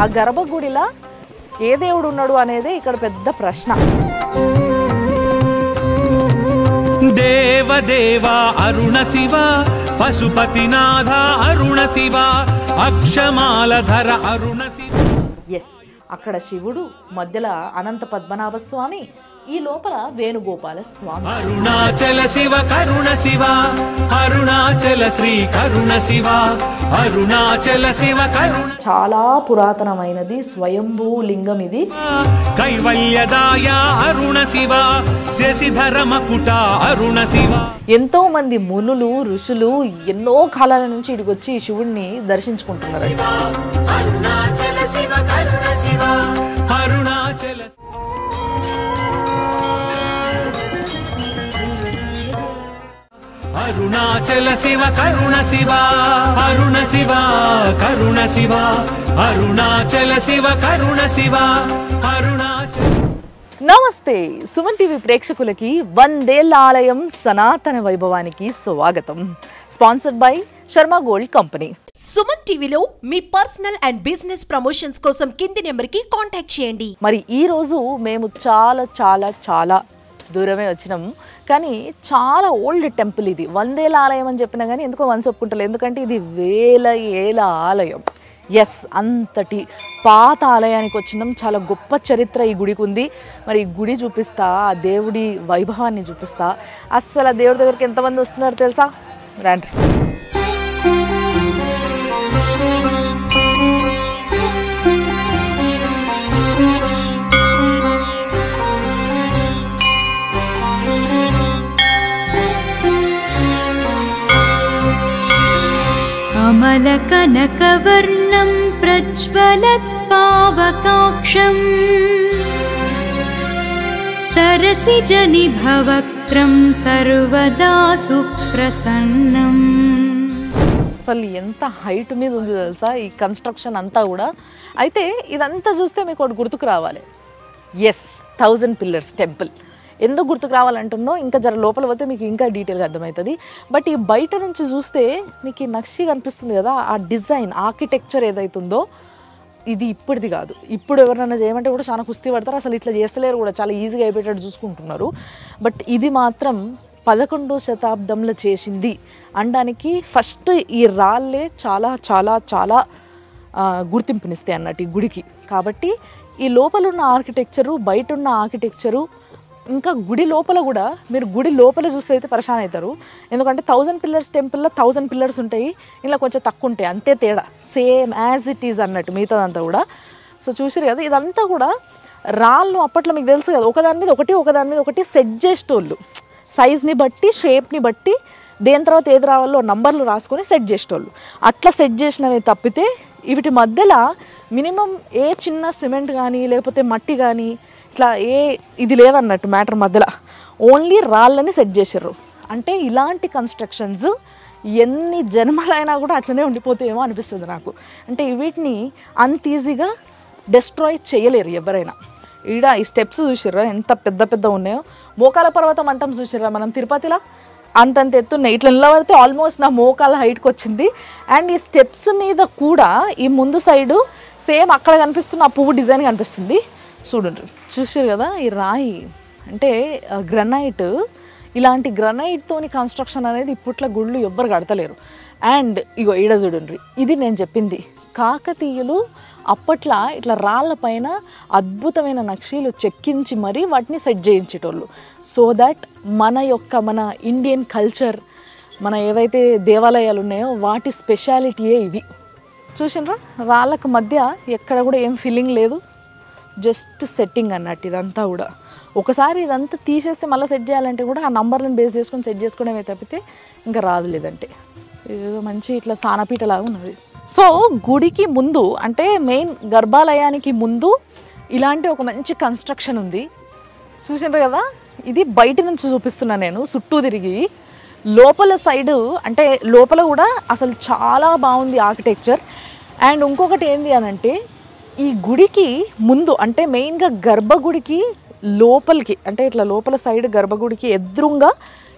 ఆ గర్భగుడిలో ఏ దేవుడు ఉన్నాడు అనేది ఇక్కడ పెద్ద ప్రశ్న. దేవదేవ అరుణ శివ పశుపతినాథ అరుణ శివ అక్షమాలధర అరుణ శివ. ఎస్, అక్కడ శివుడు, మధ్యలో అనంత పద్మనాభ స్వామి, ఈ లోపల వేణుగోపాల స్వామి. అరుణాచల శివ కరుణ శివ అరుణాచల శ్రీ కరుణ శివ అరుణాచల శివ కరుణ. చాలా పురాతనమైనది స్వయంభూ లింగం ఇది. కైవల్యదాయ అరుణ శివ శశిధర మకుట అరుణ శివ. ఎంతో మంది మునులు, ఋషులు ఎన్నో కాలాల నుంచి ఇక్కడికి వచ్చి శివుడిని దర్శించుకుంటున్నారు. అరుణాచల శివ కరుణ శివ అరుణాచల అరుణాచల శివ కరుణ శివ అరుణ శివ కరుణ శివ అరుణాచల శివ కరుణ శివ అరుణాచల. నమస్తే, సుమన్ టీవీ ప్రేక్షకులకి వందేళ్ల ఆలయం సనాతన వైభవానికి స్వాగతం. Sponsored by Sharma gold company. Suman టీవీలో మీ పర్సనల్ అండ్ బిజినెస్ ప్రమోషన్స్ కోసం కింది నెంబర్కి కాంటాక్ట్ చేయండి. మరి ఈ రోజు మేము చాలా చాలా చాలా దూరమే వచ్చినాం, కానీ చాలా ఓల్డ్ టెంపుల్ ఇది. 100 ఏళ్ళ ఆలయం అని చెప్పినా కానీ ఎందుకో మనసు ఒప్పుకుంటలేదు, ఎందుకంటే ఇది 1000 ఏళ్ళ ఆలయం. ఎస్, అంతటి పాత ఆలయానికి వచ్చినాం. చాలా గొప్ప చరిత్ర ఈ గుడికి ఉంది. మరి ఈ గుడి చూపిస్తా, ఆ దేవుడి వైభవాన్ని చూపిస్తా. అస్సలు ఆ దేవుడి దగ్గరికి ఎంతమంది వస్తున్నారు తెలుసా? రండి. అమలకనకవర్ణం ప్రజ్వలత్ పావకాక్షం సరసిజనిభవక్త్రం సర్వదా సుప్రసన్నం. అసలు ఎంత హైట్ మీద ఉంది తెలుసా ఈ కన్స్ట్రక్షన్ అంతా కూడా. అయితే ఇదంతా చూస్తే మీకు ఒకటి గుర్తుకు రావాలి. Yes, 1000 pillars temple. ఎందుకు గుర్తుకు రావాలంటున్నో ఇంకా జర లోపల పోతే మీకు ఇంకా డీటెయిల్గా అర్థమవుతుంది. బట్ ఈ బయట నుంచి చూస్తే మీకు ఈ నక్షి కనిపిస్తుంది కదా, ఆ డిజైన్, ఆర్కిటెక్చర్ ఏదైతుందో ఇది ఇప్పటిది కాదు. ఇప్పుడు ఎవరైనా చేయమంటే కూడా చాలా కుస్తీ పడతారు, అసలు ఇట్లా చేస్తలేరు కూడా, చాలా ఈజీగా అయిపోయేటట్టు చూసుకుంటున్నారు. బట్ ఇది మాత్రం 11వ శతాబ్దంలో చేసింది అనడానికి ఫస్ట్ ఈ రాళ్ళే చాలా చాలా చాలా గుర్తింపునిస్తాయి అన్నట్టు ఈ గుడికి. కాబట్టి ఈ లోపల ఉన్న ఆర్కిటెక్చరు, బయట ఉన్న ఆర్కిటెక్చరు, ఇంకా గుడి లోపల కూడా మీరు గుడి లోపల చూస్తే అయితే పరేషాన్ అవుతారు. ఎందుకంటే 1000 పిల్లర్స్ టెంపుల్లో 1000 పిల్లర్స్ ఉంటాయి, ఇలా కొంచెం తక్కువ ఉంటాయి, అంతే తేడా. సేమ్ యాజ్ ఇట్ ఈజ్ అన్నట్టు మిగతాదంతా కూడా. సో చూసారు కదా, ఇదంతా కూడా రాళ్ళు. అప్పట్లో మీకు తెలుసు కదా, ఒకదాని మీద ఒకటి సెట్ చేసేటోళ్ళు, సైజ్ని బట్టి, షేప్ని బట్టి, దేని తర్వాత ఏది రావాలో నంబర్లు రాసుకొని సెట్ చేసేటోళ్ళు. అట్లా సెట్ చేసినవి తప్పితే వీటి మధ్యలో మినిమం ఏ చిన్న సిమెంట్ కానీ లేకపోతే మట్టి కానీ ఇట్లా ఇది లేదన్నట్టు మ్యాటర్. మధ్యలో ఓన్లీ రాళ్ళని సెట్ చేసారు. అంటే ఇలాంటి కన్స్ట్రక్షన్స్ ఎన్ని జన్మలైనా కూడా అట్లనే ఉండిపోతాయేమో అనిపిస్తుంది నాకు. అంటే వీటిని అంత ఈజీగా డెస్ట్రాయ్ చేయలేరు ఎవరైనా. ఈడ ఈ స్టెప్స్ చూసిర్రా ఎంత పెద్ద పెద్ద ఉన్నాయో. మోకాల పర్వతం అంటాం చూసిర్రా మనం తిరుపతిలో, అంతంత ఎత్తున్నాయి. ఇట్లా నిలబడితే ఆల్మోస్ట్ నా మోకాల హైట్కి వచ్చింది. అండ్ ఈ స్టెప్స్ మీద కూడా ఈ ముందు సైడు సేమ్ అక్కడ కనిపిస్తున్న ఆ పువ్వు డిజైన్ కనిపిస్తుంది. చూడండి, చూసారు కదా ఈ రాయి అంటే గ్రనైట్. ఇలాంటి గ్రనైట్తోని కన్స్ట్రక్షన్ అనేది ఇప్పట్లో గుళ్ళు ఎవ్వరు కడతలేరు. అండ్ ఇగో ఈడ చూడండి, ఇది నేను చెప్పింది. కాకతీయులు అప్పట్లో ఇట్లా రాళ్ళ పైన అద్భుతమైన నక్షీలు చెక్కించి మరీ వాటిని సెట్ చేయించేటోళ్ళు. సో దట్ మన ఇండియన్ కల్చర్, మన ఏవైతే దేవాలయాలు ఉన్నాయో వాటి స్పెషాలిటీయే ఇవి. చూసినరా, రాళ్ళకు మధ్య ఎక్కడ కూడా ఏం ఫీలింగ్ లేదు, జస్ట్ సెట్టింగ్ అన్నట్టు ఇదంతా కూడా. ఒకసారి ఇదంతా తీసేస్తే మళ్ళీ సెట్ చేయాలంటే కూడా ఆ నంబర్లను బేస్ చేసుకొని సెట్ చేసుకోవడమే తప్పితే ఇంకా రాదు. లేదంటే ఏదో మంచి ఇట్లా సానపీటలాగా ఉన్నది. సో గుడికి ముందు అంటే మెయిన్ గర్భాలయానికి ముందు ఇలాంటి ఒక మంచి కన్స్ట్రక్షన్ ఉంది. చూసినారు కదా, ఇది బయట నుంచి చూపిస్తున్నాను నేను చుట్టూ తిరిగి. లోపల సైడు అంటే లోపల కూడా అసలు చాలా బాగుంది ఆర్కిటెక్చర్. అండ్ ఇంకొకటి ఏంది అనంటే ఈ గుడికి ముందు అంటే మెయిన్గా గర్భగుడికి లోపలికి అంటే ఇట్లా లోపల సైడ్ గర్భగుడికి ఎదురుగా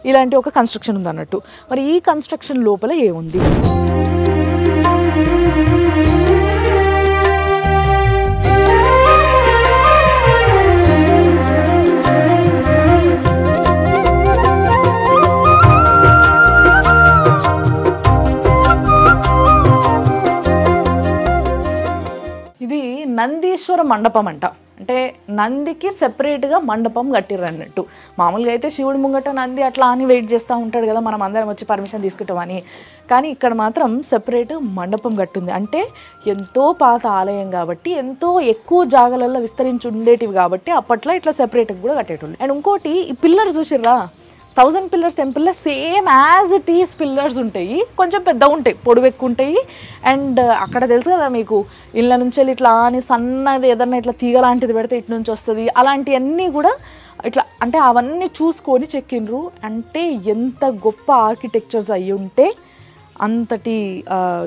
ఇలాంటి ఒక కన్స్ట్రక్షన్ ఉంది అన్నట్టు. మరి ఈ కన్స్ట్రక్షన్ లోపల ఏముంది? నందీశ్వర మండపం అంట. అంటే నందికి సెపరేట్గా మండపం కట్టిర్రు అన్నట్టు. మామూలుగా అయితే శివుడి ముంగట నంది అట్లా అని వెయిట్ చేస్తూ ఉంటాడు కదా, మనం అందరం వచ్చి పర్మిషన్ తీసుకుంటామని. కానీ ఇక్కడ మాత్రం సెపరేట్ మండపం కట్టుంది. అంటే ఎంతో పాత ఆలయం కాబట్టి, ఎంతో ఎక్కువ జాగాలలో విస్తరించి ఉండేటివి కాబట్టి అప్పట్లో ఇట్లా సెపరేట్గా కూడా కట్టేటోళ్ళు. అండ్ ఇంకోటి, ఈ పిల్లర్ చూసిర్రా, 1000 పిల్లర్స్ టెంపుల్లో same as it is pillars ఉంటాయి, కొంచెం పెద్దగా ఉంటాయి, పొడవు ఎక్కువ ఉంటాయి. అండ్ అక్కడ తెలుసు కదా మీకు, ఇళ్ళ నుంచి వెళ్ళి ఇట్లా అని సన్నది ఏదన్నా ఇట్లా తీగ లాంటిది పెడితే ఇటు నుంచి వస్తుంది, అలాంటివన్నీ కూడా ఇట్లా అంటే అవన్నీ చూసుకొని చెక్కిండ్రు. అంటే ఎంత గొప్ప ఆర్కిటెక్చర్స్ అయ్యి ఉంటే అంతటి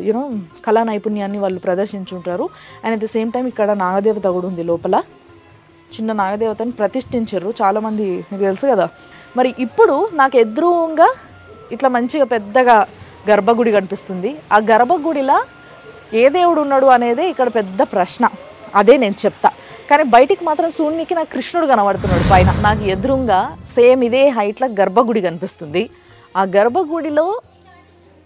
యూనో కళా నైపుణ్యాన్ని వాళ్ళు ప్రదర్శించుంటారు. And at the same time ఇక్కడ నాగదేవత కూడా ఉంది లోపల, చిన్న నాగదేవతని ప్రతిష్ఠించారు చాలామంది, మీకు తెలుసు కదా. మరి ఇప్పుడు నాకు ఎదురుగా ఇట్లా మంచిగా పెద్దగా గర్భగుడి కనిపిస్తుంది. ఆ గర్భగుడిలో ఏ దేవుడు ఉన్నాడు అనేదే ఇక్కడ పెద్ద ప్రశ్న, అదే నేను చెప్తా. కానీ బయటికి మాత్రం సూర్యునికి నాకు కృష్ణుడు కనబడుతున్నాడు పైన. నాకు ఎదురుగా సేమ్ ఇదే హైట్లో గర్భగుడి కనిపిస్తుంది. ఆ గర్భగుడిలో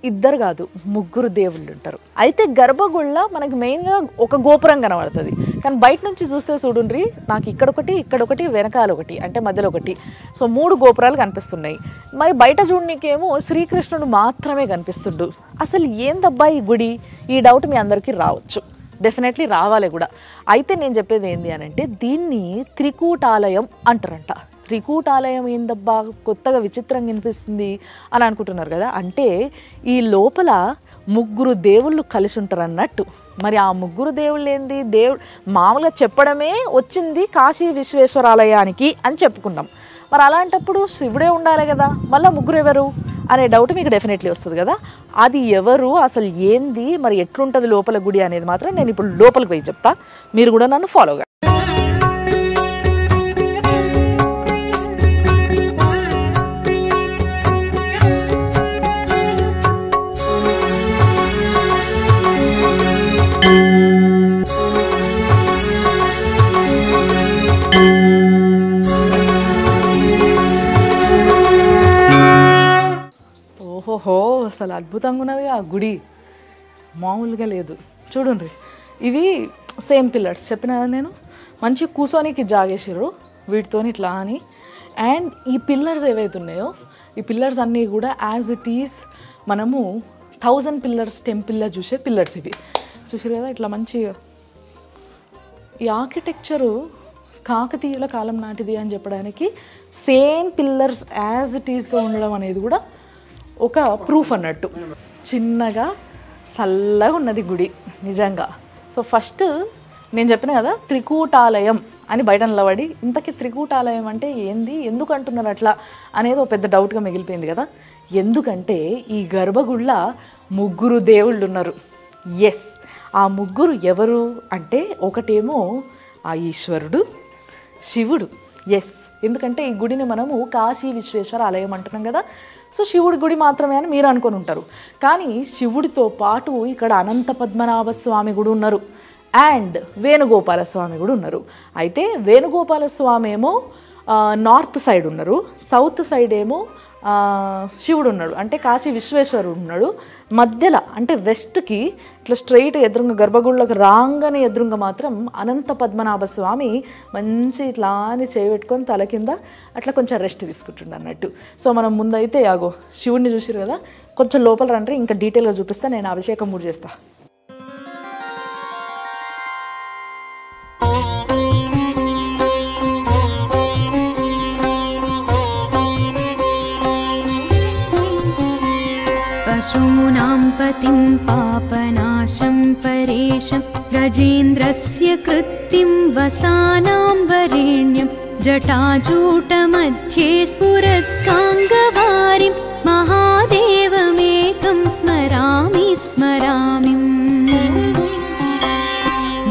2 కాదు 3 దేవుళ్ళు ఉంటారు. అయితే గర్భగుడిలో మనకి మెయిన్గా ఒక గోపురం కనబడుతుంది, కానీ బయట నుంచి చూస్తే చూడండి, నాకు ఇక్కడొకటి ఇక్కడొకటి వెనకాల ఒకటి అంటే మధ్యలో ఒకటి, సో 3 గోపురాలు కనిపిస్తున్నాయి. మరి బయట చూడనీకేమో శ్రీకృష్ణుడు మాత్రమే కనిపిస్తుండు. అసలు ఏందబ్బా ఈ గుడి, ఈ డౌట్ మీ అందరికీ రావచ్చు, డెఫినెట్లీ రావాలి కూడా. అయితే నేను చెప్పేది ఏంటి అని అంటే, దీన్ని త్రికూటాలయం అంటారంట. త్రికూటాలయం ఏందబ్బా కొత్తగా విచిత్రంగా వినిపిస్తుంది అని అనుకుంటున్నారు కదా. అంటే ఈ లోపల 3 దేవుళ్ళు కలిసి ఉంటారు అన్నట్టు. మరి ఆ 3 దేవుళ్ళు ఏంది, దేవుడు మామూలుగా చెప్పడమే వచ్చింది కాశీ విశ్వేశ్వరాలయానికి అని చెప్పుకున్నాం. మరి అలాంటప్పుడు శివుడే ఉండాలి కదా, మళ్ళీ 3 ఎవరు అనే డౌట్ మీకు డెఫినెట్లీ వస్తుంది కదా. అది ఎవరు, అసలు ఏంది, మరి ఎట్లుంటుంది లోపల గుడి అనేది మాత్రం నేను ఇప్పుడు లోపలికి పోయి చెప్తా, మీరు కూడా నన్ను ఫాలో గా. ఓహోహో, అసలు అద్భుతంగా ఉన్నది ఆ గుడి, మామూలుగా లేదు. చూడండి, ఇవి సేమ్ పిల్లర్స్ చెప్పిన నేను, మంచిగా కూర్చోనికి జాగేసారు వీటితో ఇట్లా అని. అండ్ ఈ పిల్లర్స్ ఏవైతే ఉన్నాయో, ఈ పిల్లర్స్ అన్నీ కూడా యాజ్ ఇట్ ఈస్ మనము 1000 పిల్లర్స్ టెంపుల్లో చూసే పిల్లర్స్ ఇవి. చూసారు కదా, ఇట్లా మంచిగా ఈ ఆర్కిటెక్చరు కాకతీయుల కాలం నాటిది అని చెప్పడానికి సేమ్ పిల్లర్స్ యాజ్ ఇట్ ఈస్గా ఉండడం అనేది కూడా ఒక ప్రూఫ్ అన్నట్టు. చిన్నగా చల్లగా ఉన్నది గుడి నిజంగా. సో ఫస్ట్ నేను చెప్పిన కదా త్రికూటాలయం అని బయట నిలబడి, ఇంతకీ త్రికూటాలయం అంటే ఏంది, ఎందుకు అంటున్నారు అట్లా అనేది ఒక పెద్ద డౌట్గా మిగిలిపోయింది కదా. ఎందుకంటే ఈ గర్భగుళ్ళ 3 దేవుళ్ళు ఉన్నారు. ఎస్, ఆ 3 ఎవరు అంటే, ఒకటేమో ఆ ఈశ్వరుడు, శివుడు. ఎస్, ఎందుకంటే ఈ గుడిని మనము కాశీ విశ్వేశ్వర ఆలయం అంటున్నాం కదా. సో శివుడి గుడి మాత్రమే అని మీరు అనుకొని ఉంటారు, కానీ శివుడితో పాటు ఇక్కడ అనంత పద్మనాభ స్వామి కూడా ఉన్నారు అండ్ వేణుగోపాల స్వామి కూడా ఉన్నారు. అయితే వేణుగోపాల స్వామి ఏమో నార్త్ సైడ్ ఉన్నారు, సౌత్ సైడ్ ఏమో శివుడు ఉన్నాడు, అంటే కాశీ విశ్వేశ్వరుడు ఉన్నాడు. మధ్యలో అంటే వెస్ట్కి ఇట్లా స్ట్రైట్ ఎదురుగా గర్భగుడిలోకి రాగానే ఎదురుగా మాత్రం అనంత పద్మనాభ స్వామి మంచి ఇట్లా అని చేయబెట్టుకొని తల కింద అట్లా కొంచెం రెస్ట్ తీసుకుంటుండ అన్నట్టు. సో మనం ముందైతే యాగో శివుడిని చూసిరు కదా, కొంచెం లోపల రండి, ఇంకా డీటెయిల్గా చూపిస్తా, నేను అభిషేకం కూడా చేస్తా. पशूनां पतिं पापनाशं परेशं गजेन्द्रस्य कृत्तिं वसानां वरेण्यं जटाजूटमध्ये स्फुरत्काङ्गवारिं महादेवमेकं स्मरामि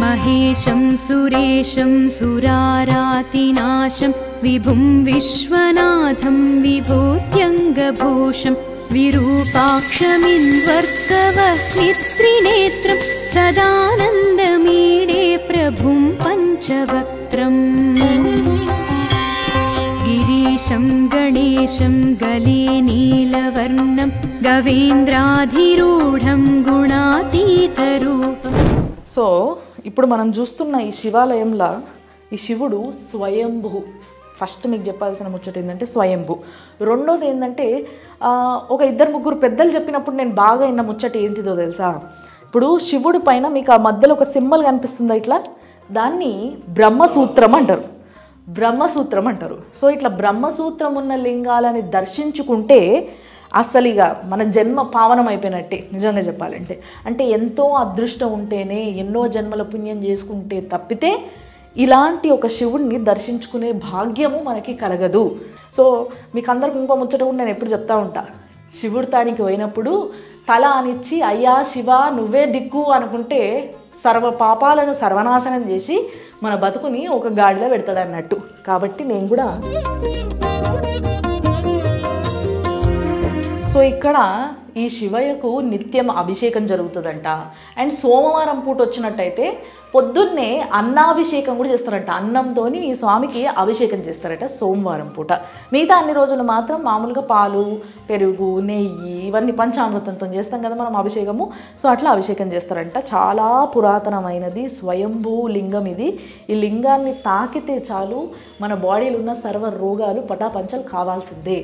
महेशं सुरेशं सुरारातिनाशं विभुं विश्वनाथं विभूत्यङ्गभूषं विरूपाक्षमिन्वर्कवह्नित्रिनेत्रं सदानन्दमीडे प्रभुं पञ्चवक्त्रम् गिरीशं गणेशं गले नीलवर्णं गवेन्द्राधिरूढं गुणातीतरूपम्. సో ఇప్పుడు మనం చూస్తున్న ఈ శివాలయంలో ఈ శివుడు స్వయంభూ. ఫస్ట్ మీకు చెప్పాల్సిన ముచ్చట ఏంటంటే స్వయంభూ. రెండోది ఏంటంటే ఒక 2-3 పెద్దలు చెప్పినప్పుడు నేను బాగా విన్న ముచ్చట ఏంటిదో తెలుసా? ఇప్పుడు శివుడి పైన మీకు ఆ మధ్యలో ఒక సింబల్ కనిపిస్తుందా ఇట్లా, దాన్ని బ్రహ్మసూత్రం అంటారు. బ్రహ్మసూత్రం అంటారు. సో ఇట్లా బ్రహ్మసూత్రం ఉన్న లింగాలని దర్శించుకుంటే అసలు ఇక మన జన్మ పావనం అయిపోయినట్టే నిజంగా చెప్పాలంటే. అంటే ఎంతో అదృష్టం ఉంటేనే, ఎన్నో జన్మల పుణ్యం చేసుకుంటే తప్పితే ఇలాంటి ఒక శివుడిని దర్శించుకునే భాగ్యము మనకి కలగదు. సో మీకు అందరికి ఇంకో ముచ్చట కూడా నేను ఎప్పుడు చెప్తా ఉంటా, శివుడి తానికి పోయినప్పుడు తల అనిచ్చి అయ్యా శివ నువ్వే దిక్కు అనుకుంటే సర్వ పాపాలను సర్వనాశనం చేసి మన బతుకుని ఒక గాడిలో పెడతాడు అన్నట్టు. కాబట్టి నేను కూడా సో ఇక్కడ ఈ శివయ్యకు నిత్యం అభిషేకం జరుగుతుందంట. అండ్ సోమవారం పూట వచ్చినట్టయితే పొద్దున్నే అన్నాభిషేకం కూడా చేస్తారంట. అన్నంతో ఈ స్వామికి అభిషేకం చేస్తారట సోమవారం పూట. మిగతా అన్ని రోజులు మాత్రం మామూలుగా పాలు, పెరుగు, నెయ్యి ఇవన్నీ పంచామృతంతో చేస్తాం కదా మనం అభిషేకము. సో అట్లా అభిషేకం చేస్తారంట. చాలా పురాతనమైనది స్వయంభూ లింగం ఇది. ఈ లింగాన్ని తాకితే చాలు మన బాడీలో ఉన్న సర్వ రోగాలు పటాపంచలు కావాల్సిందే.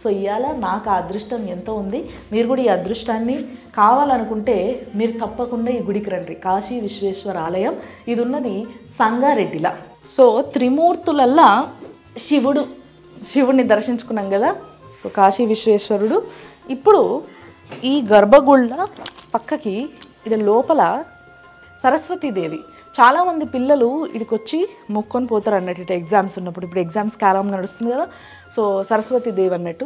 సో ఇవాళ నాకు ఆ అదృష్టం ఎంతో ఉంది. మీరు కూడా ఈ అదృష్టాన్ని కావాలనుకుంటే మీరు తప్పకుండా ఈ గుడికి రండి. కాశీ విశ్వేశ్వర ఆలయం ఇది ఉన్నది సంగారెడ్డిలా. సో త్రిమూర్తులల్లా శివుడిని దర్శించుకున్నాం కదా. సో కాశీ విశ్వేశ్వరుడు. ఇప్పుడు ఈ గర్భగుళ్ళ పక్కకి ఇది లోపల సరస్వతీదేవి. చాలామంది పిల్లలు ఇక్కడికి వచ్చి మొక్కొని పోతారు అన్నట్టు ఇటు ఎగ్జామ్స్ ఉన్నప్పుడు. ఇప్పుడు ఎగ్జామ్స్ కాలం నడుస్తుంది కదా. సో సరస్వతీదేవి అన్నట్టు.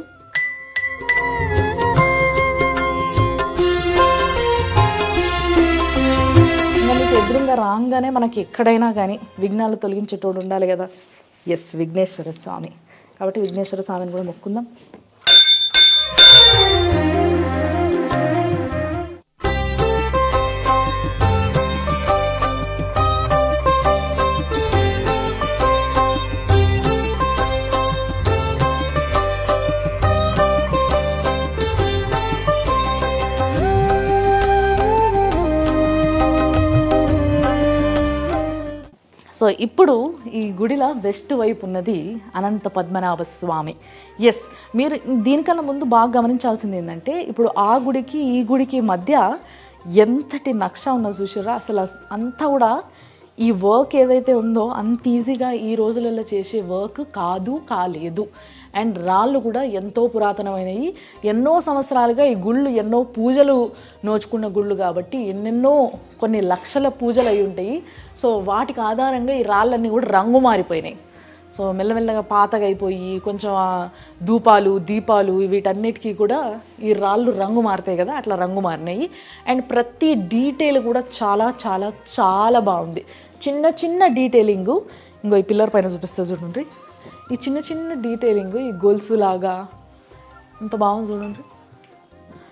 మీకు ఎదురుగా రాగానే మనకి ఎక్కడైనా కానీ విఘ్నాలు తొలగించేటోడు ఉండాలి కదా. ఎస్, విఘ్నేశ్వర స్వామి. కాబట్టి విఘ్నేశ్వర స్వామిని కూడా మొక్కుందాం. సో ఇప్పుడు ఈ గుడిలో వెస్ట్ వైపు ఉన్నది అనంత పద్మనాభ స్వామి. ఎస్, మీరు దీనికన్నా ముందు బాగా గమనించాల్సింది ఏంటంటే ఇప్పుడు ఆ గుడికి ఈ గుడికి మధ్య ఎంతటి నక్ష ఉన్నది చూసారా. అసలు అంతా కూడా ఈ వర్క్ ఏదైతే ఉందో అంత ఈజీగా ఈ రోజులలో చేసే వర్క్ కాలేదు. అండ్ రాళ్ళు కూడా ఎంతో పురాతనమైనవి. ఎన్నో సంవత్సరాలుగా ఈ గుళ్ళు ఎన్నో పూజలు నోచుకున్న గుళ్ళు కాబట్టి ఎన్నెన్నో కొన్ని లక్షల పూజలు అయి ఉంటాయి. సో వాటికి ఆధారంగా ఈ రాళ్ళన్నీ కూడా రంగు మారిపోయినాయి. సో మెల్లమెల్లగా పాతగా అయిపోయి కొంచెం ధూపాలు, దీపాలు వీటన్నిటికీ కూడా ఈ రాళ్ళు రంగు మారుతాయి కదా, అట్లా రంగు మారినాయి. అండ్ ప్రతి డీటెయిల్ కూడా చాలా చాలా చాలా బాగుంది. చిన్న చిన్న డీటెయిలింగు ఇంకో ఈ పిల్లర్ పైన చూపిస్తే చూడండి. ఈ చిన్న చిన్న డీటెయిలింగ్ ఈ గొలుసులాగా ఇంత బాగుంది చూడండి.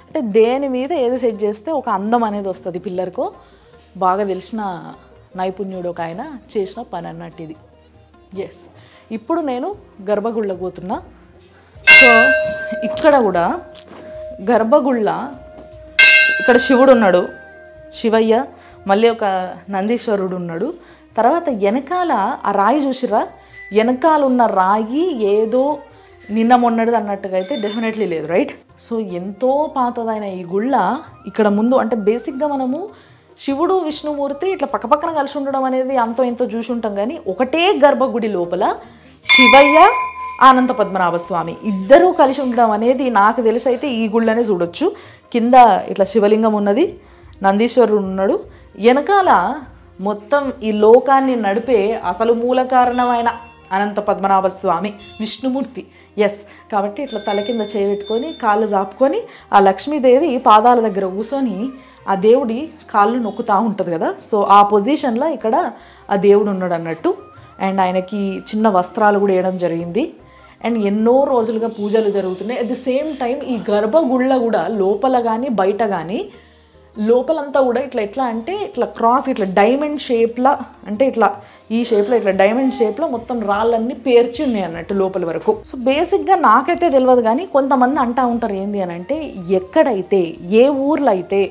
అంటే దేని మీద ఏది సెట్ చేస్తే ఒక అందం అనేది వస్తుంది పిల్లర్కో. బాగా తెలిసిన నైపుణ్యుడు ఒక ఆయన చేసిన పని అన్నట్టు ఇది. ఎస్, ఇప్పుడు నేను గర్భగుళ్ళకు పోతున్నా. సో ఇక్కడ కూడా గర్భగుళ్ళ ఇక్కడ శివుడు ఉన్నాడు, శివయ్య, మళ్ళీ ఒక నందీశ్వరుడు ఉన్నాడు. తర్వాత వెనకాల ఆ రాయి చూసిరా, వెనకాల ఉన్న రాయి ఏదో నిన్న మొన్నటిది అన్నట్టుగా అయితే డెఫినెట్లీ లేదు, రైట్? సో ఎంతో పాతదైన ఈ గుళ్ళ ఇక్కడ ముందు అంటే బేసిక్గా మనము శివుడు విష్ణుమూర్తి ఇట్లా పక్కపక్కన కలిసి ఉండడం అనేది అంతో ఎంతో చూసి ఉంటాం. కానీ ఒకటే గర్భగుడి లోపల శివయ్య, అనంత పద్మనాభ స్వామి ఇద్దరూ కలిసి ఉండడం అనేది నాకు తెలిసి అయితే ఈ గుళ్ళనే చూడొచ్చు. కింద ఇట్లా శివలింగం ఉన్నది, నందీశ్వరుడు ఉన్నాడు, వెనకాల మొత్తం ఈ లోకాన్ని నడిపే అసలు మూల కారణమైన అనంత పద్మనాభ స్వామి విష్ణుమూర్తి. ఎస్, కాబట్టి ఇట్లా తల కింద చేయబెట్టుకొని కాళ్ళు జాపుకొని ఆ లక్ష్మీదేవి పాదాల దగ్గర కూర్చొని ఆ దేవుడి కాళ్ళు నొక్కుతూ ఉంటుంది కదా. సో ఆ పొజిషన్లో ఇక్కడ ఆ దేవుడు ఉన్నాడు అన్నట్టు. అండ్ ఆయనకి చిన్న వస్త్రాలు కూడా వేయడం జరిగింది. అండ్ ఎన్నో రోజులుగా పూజలు జరుగుతున్నాయి. అట్ ది సేమ్ టైం ఈ గర్భగుళ్ళ కూడా లోపల కానీ బయట కానీ లోపలంతా కూడా ఇట్లా ఎట్లా అంటే ఇట్లా క్రాస్ ఇట్లా డైమండ్ షేప్లా, అంటే ఇట్లా ఈ షేప్లో ఇట్లా డైమండ్ షేప్లో మొత్తం రాళ్ళన్నీ పేర్చి ఉన్నాయి అన్నట్టు లోపల వరకు. సో బేసిక్గా నాకైతే తెలియదు, కానీ కొంతమంది అంటూ ఉంటారు ఏంది అని అంటే, ఎక్కడైతే ఏ ఊర్లో అయితే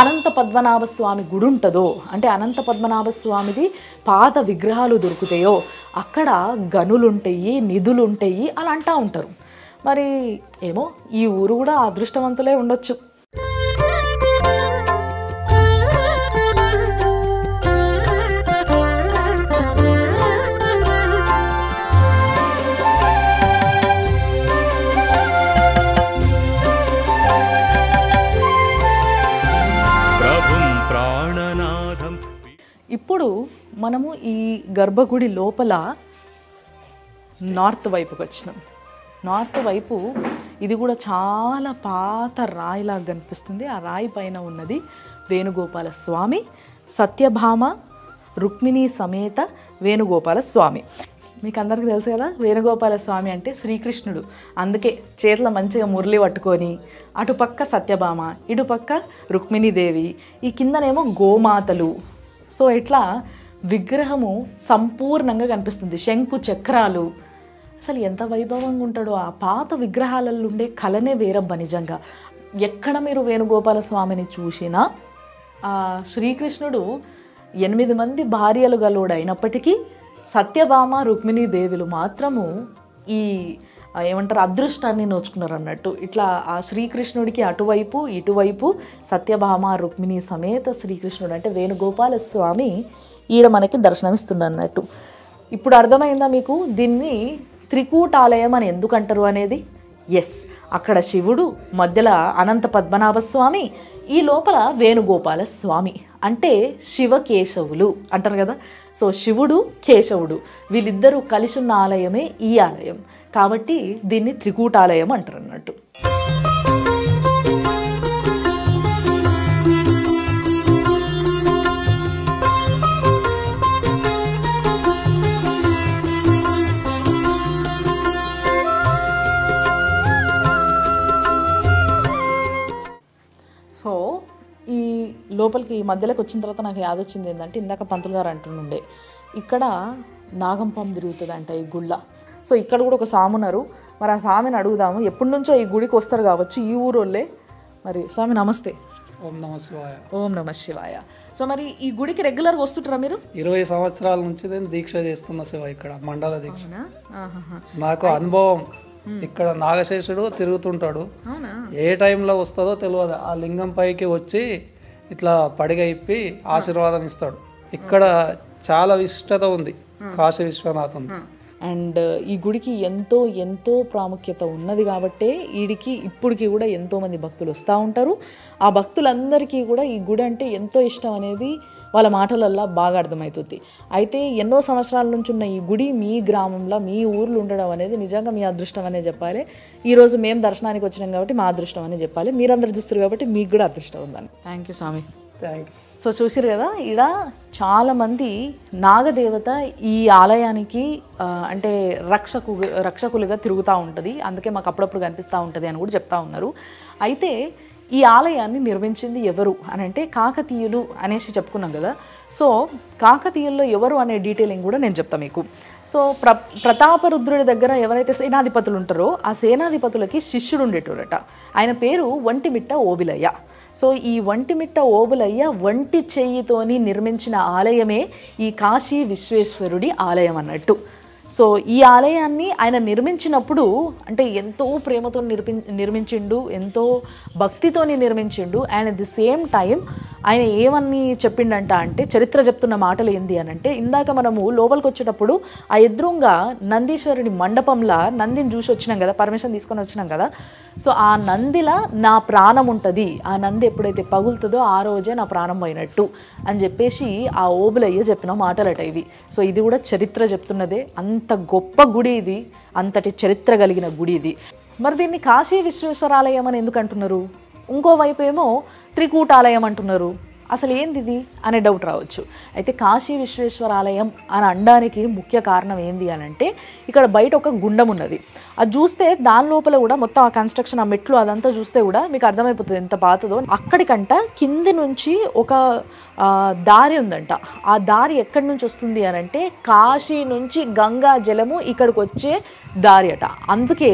అనంత పద్మనాభ స్వామి గుడి ఉంటుందో, అంటే అనంత పద్మనాభ స్వామిది పాత విగ్రహాలు దొరుకుతాయో అక్కడ గనులు ఉంటాయి, నిధులు ఉంటాయి అలా అంటూ ఉంటారు. మరి ఏమో ఈ ఊరు కూడా అదృష్టవంతులే ఉండొచ్చు. ఇప్పుడు మనము ఈ గర్భగుడి లోపల నార్త్ వైపుకి వచ్చినాం. నార్త్ వైపు ఇది కూడా చాలా పాత రాయిలాగా కనిపిస్తుంది. ఆ రాయి పైన ఉన్నది వేణుగోపాల స్వామి, సత్యభామ రుక్మిణి సమేత వేణుగోపాల స్వామి. మీకు అందరికీ తెలుసు కదా, వేణుగోపాల స్వామి అంటే శ్రీకృష్ణుడు. అందుకే చేతిలో మంచిగా మురళి పట్టుకొని అటుపక్క సత్యభామ, ఇటుపక్క రుక్మిణీదేవి, ఈ కిందనేమో గోమాతలు. సో ఇట్లా విగ్రహము సంపూర్ణంగా కనిపిస్తుంది. శంకు చక్రాలు, అసలు ఎంత వైభవంగా ఉంటాడో. ఆ పాత విగ్రహాలలో ఉండే కళనే వేరబ్బ నిజంగా. ఎక్కడ మీరు వేణుగోపాల స్వామిని చూసినా శ్రీకృష్ణుడు 8 మంది భార్యలు గలోడు అయినప్పటికీ సత్యభామ రుక్మిణీదేవులు మాత్రము ఈ ఏమంటారు అదృష్టాన్ని నోచుకున్నారు అన్నట్టు. ఇట్లా ఆ శ్రీకృష్ణుడికి అటువైపు ఇటువైపు సత్యభామ రుక్మిణి సమేత శ్రీకృష్ణుడు అంటే వేణుగోపాల స్వామి ఈడ మనకి దర్శనమిస్తుంది అన్నట్టు. ఇప్పుడు అర్థమైందా మీకు దీన్ని త్రికూటాలయం అని ఎందుకు అంటారు అనేది? ఎస్, అక్కడ శివుడు, మధ్యలో అనంత పద్మనాభ స్వామి, ఈ లోపల వేణుగోపాల స్వామి అంటే శివకేశవులు అంటారు కదా. సో శివుడు కేశవుడు వీళ్ళిద్దరూ కలిసి ఉన్న ఆలయమే ఈ ఆలయం. కాబట్టి దీన్ని త్రికూటాలయం అంటారు అన్నట్టు. సో ఈ లోపలికి ఈ మధ్యలోకి వచ్చిన తర్వాత నాకు యాదొచ్చింది ఏంటంటే, ఇందాక పంతులు గారు అంటుండే ఇక్కడ నాగంపాము తిరుగుతుంది అంట ఈ గుళ్ళ. సో ఇక్కడ కూడా ఒక స్వామి ఉన్నారు. మరి ఆ స్వామిని అడుగుదాము. ఎప్పటి నుంచో ఈ గుడికి వస్తారు కావచ్చు ఈ ఊరోళ్ళే. మరి స్వామి నమస్తే. ఓం నమ శివాయ. ఓం నమ శివాయ. సో మరి ఈ గుడికి రెగ్యులర్గా వస్తుంటారా మీరు? 20 సంవత్సరాల నుంచి నేను దీక్ష చేస్తున్నా శివ, ఇక్కడ మండల దీక్ష. నాకు అనుభవం. ఇక్కడ నాగశేషుడు తిరుగుతుంటాడు. ఏ టైంలో వస్తుందో తెలియదు. ఆ లింగం పైకి వచ్చి ఇట్లా పడిగ ఇప్పి ఆశీర్వాదం ఇస్తాడు. ఇక్కడ చాలా విశిష్టత ఉంది కాశీ విశ్వనాథం. అండ్ ఈ గుడికి ఎంతో ఎంతో ప్రాముఖ్యత ఉన్నది కాబట్టే వీడికి ఇప్పటికీ కూడా ఎంతోమంది భక్తులు వస్తూ ఉంటారు. ఆ భక్తులందరికీ కూడా ఈ గుడి అంటే ఎంతో ఇష్టం అనేది వాళ్ళ మాటలల్లో బాగా అర్థమవుతుంది. అయితే ఎన్నో సంవత్సరాల నుంచి ఉన్న ఈ గుడి మీ గ్రామంలో మీ ఊర్లో ఉండడం అనేది నిజంగా మీ అదృష్టం అనే చెప్పాలి. ఈరోజు మేము దర్శనానికి వచ్చినాం కాబట్టి మా అదృష్టం అనే చెప్పాలి. మీరందరూ చూస్తారు కాబట్టి మీకు కూడా అదృష్టం ఉందని. థ్యాంక్ యూ స్వామి. Thank you. సో చూసిరు కదా, ఈడ చాలామంది నాగదేవత ఈ ఆలయానికి అంటే రక్షకులుగా తిరుగుతూ ఉంటుంది. అందుకే మాకు అప్పుడప్పుడు కనిపిస్తూ ఉంటుంది అని కూడా చెప్తా ఉన్నారు. అయితే ఈ ఆలయాన్ని నిర్మించింది ఎవరు అని అంటే కాకతీయులు అనేసి చెప్పుకున్నాం కదా. సో కాకతీయుల్లో ఎవరు అనే డీటెయిలింగ్ కూడా నేను చెప్తాను మీకు. సో ప్రతాపరుద్రుడి దగ్గర ఎవరైతే సేనాధిపతులు ఉంటారో ఆ సేనాధిపతులకి శిష్యుడు ఉండేటోడట. ఆయన పేరు ఒంటిమిట్ట ఓబిలయ్య. సో ఈ ఒంటిమిట్ట ఓబులయ్య ఒంటి చెయ్యితోని నిర్మించిన ఆలయమే ఈ కాశీ విశ్వేశ్వరుడి ఆలయం అన్నట్టు. సో ఈ ఆలయాన్ని ఆయన నిర్మించినప్పుడు అంటే ఎంతో ప్రేమతో నిర్మించిండు, ఎంతో భక్తితోని నిర్మించిండు. And at the same time ఆయన ఏమని చెప్పిండంట అంటే, చరిత్ర చెప్తున్న మాటలు ఏంది అని అంటే, ఇందాక మనము లోపలికి వచ్చేటప్పుడు ఆ ఎదురుగా నందీశ్వరుడి మండపంలో నందిని చూసి వచ్చినాం కదా, పర్మిషన్ తీసుకొని వచ్చినాం కదా. సో ఆ నందిలా నా ప్రాణం ఉంటుంది, ఆ నంది ఎప్పుడైతే పగులుతుందో ఆ రోజే నా ప్రాణం పోయినట్టు అని చెప్పేసి ఆ ఓబులయ్య చెప్పిన మాటలట ఇవి. సో ఇది కూడా చరిత్ర చెప్తున్నదే. అంత గొప్ప గుడి ఇది, అంతటి చరిత్ర కలిగిన గుడి ఇది. మరి దీన్ని కాశీ విశ్వేశ్వరాలయం అని ఎందుకు అంటున్నారు? ఇంకోవైపు ఏమో త్రికూటాలయం అంటున్నారు. అసలు ఏంది ఇది అనే డౌట్ రావచ్చు. అయితే కాశీ విశ్వేశ్వరాలయం అని అనడానికి ముఖ్య కారణం ఏంది అని అంటే ఇక్కడ బయట ఒక గుండం ఉన్నది. అది చూస్తే దాని లోపల కూడా మొత్తం ఆ కన్స్ట్రక్షన్, ఆ మెట్లు అదంతా చూస్తే కూడా మీకు అర్థమైపోతుంది ఎంత పాతదో. అక్కడికంట కింది నుంచి ఒక దారి ఉందంట. ఆ దారి ఎక్కడి నుంచి వస్తుంది అని అంటే కాశీ నుంచి గంగా జలము ఇక్కడికి వచ్చే దారి అట. అందుకే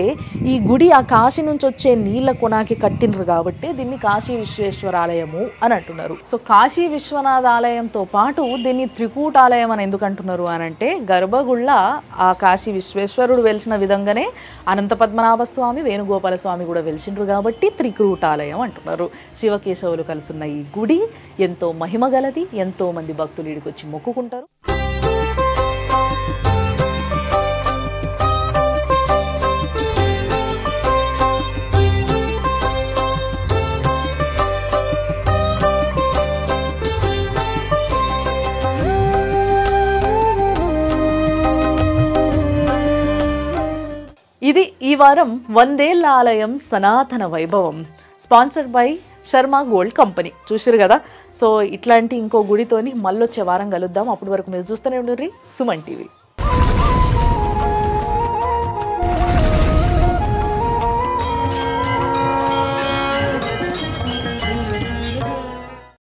ఈ గుడి ఆ కాశీ నుంచి వచ్చే నీళ్ళ కొనాకి కట్టినరు కాబట్టి దీన్ని కాశీ విశ్వేశ్వరాలయము అని అంటున్నారు. సో కాశీ విశ్వనాథ ఆలయంతో పాటు దీన్ని త్రికూటాలయం అని ఎందుకు అంటున్నారు అని అంటే గర్భగుళ్ళ ఆ కాశీ విశ్వేశ్వరుడు వెలిసిన విధంగానే అనంత పద్మనాభ స్వామి, వేణుగోపాల స్వామి కూడా వెలిసిండ్రు కాబట్టి త్రికూటాలయం అంటున్నారు. శివకేశవులు కలుసున్న ఈ గుడి ఎంతో మహిమ గలది. ఎంతో మంది భక్తులు ఇడికి వచ్చి మొక్కుకుంటారు. ఇది ఈ వారం 100 ఏళ్ల ఆలయం సనాతన వైభవం, sponsored by Sharma gold company. చూసారు కదా. సో ఇట్లాంటి ఇంకో గుడితోని మళ్ళీ వచ్చే వారం కలుద్దాం. అప్పటి వరకు మీరు చూస్తూనే ఉండండి సుమన్ టీవీ.